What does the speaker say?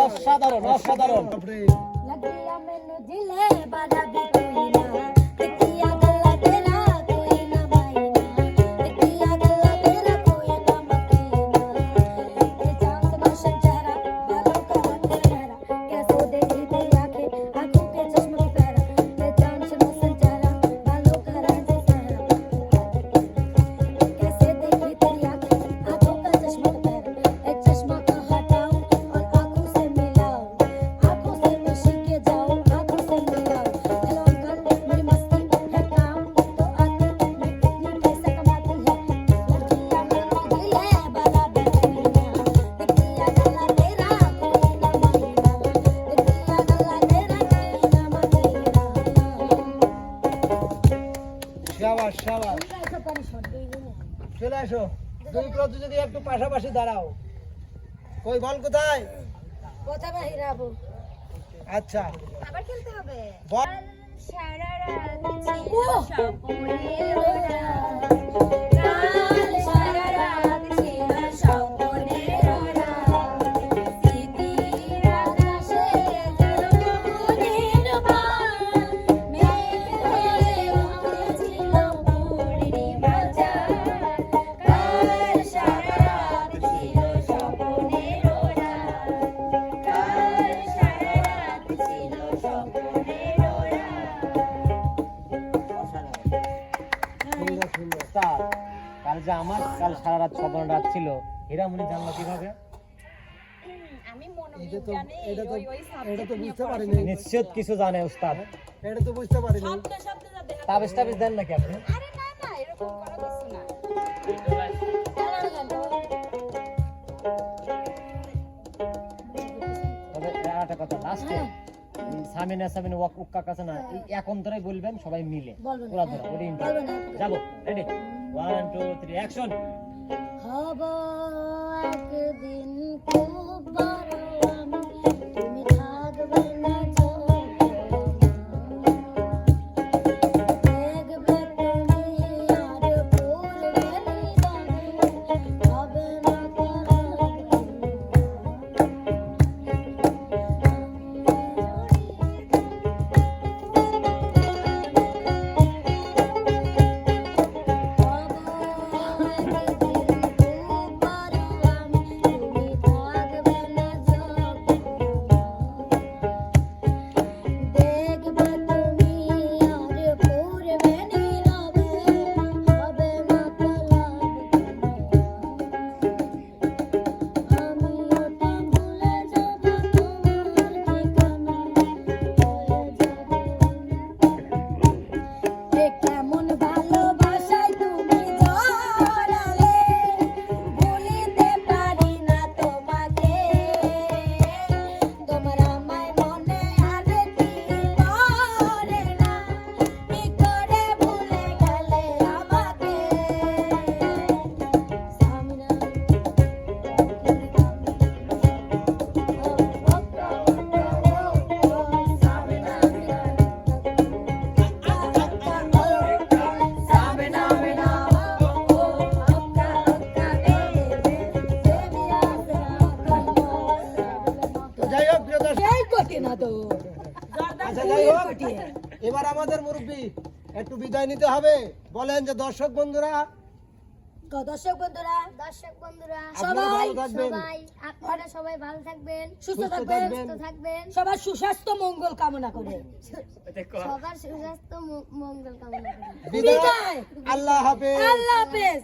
অসাধারণ অসাধারণ। চলে আসো, দুই প্রতিযোগী একটু পাশাপাশি দাঁড়াও। কই বল কোথায়? আচ্ছা আবার খেলতে হবে। বল সারা রাত ছিল স্বপ্নের ওরা, কাল সারা রাত ছিল স্বপ্নের ওরা, স্মৃতির আকাশে ছিল মনের বান, মেঘ হয়ে উঠেছিল পূর্ণিমা চাঁদ, কাল সারা রাত ছিল স্বপ্নের ওরা, কাল সারা রাত ছিল স্বপ্নের ওরা। কাল যে আমার কাল সারা রাত স্বপ্ন রাত ছিল, হীরামণি জানলো কিভাবে? আমি মনোবিজ্ঞানে এটা তো বুঝতে পারিনি। নিশ্চিত কিছু জানে উস্তাদ। এটা তো বুঝতে পারিনি। শব্দ শব্দ দেখা। তাবিজ টাবিজ দেন নাকি আপনি? আরে না না, এরকম কোনো কিছু না। তবে একটা কথা, লাস্টে সামিনা সামিনা উক্কা কাছে না, এই এক অন্তরাই বলবেন সবাই মিলে পুরা ধরে ওটা ইন্টার যাবো। Ready 1 2 3 action. হব একদিন খুব বড় আমি, তুমি থাকবে না দেখবে তুমি আর ভুলবে নিদানে, হবে না গ্রামের মুরব্বী, একটু বিদায় নিতে হবে। বলেন যে দর্শক বন্ধুরা দর্শক বন্ধুরা আপনারা ভালো থাকবেন, আপনারা সবাই ভালো থাকবেন, সুস্থ সুস্থ থাকবেন। থাকবেন, সবার সুস্বাস্থ্য মঙ্গল কামনা করে সবার সুস্বাস্থ্য মঙ্গল কামনা করি। বিদায়। আল্লাহ হাফেজ। আল্লাহ হাফেজ।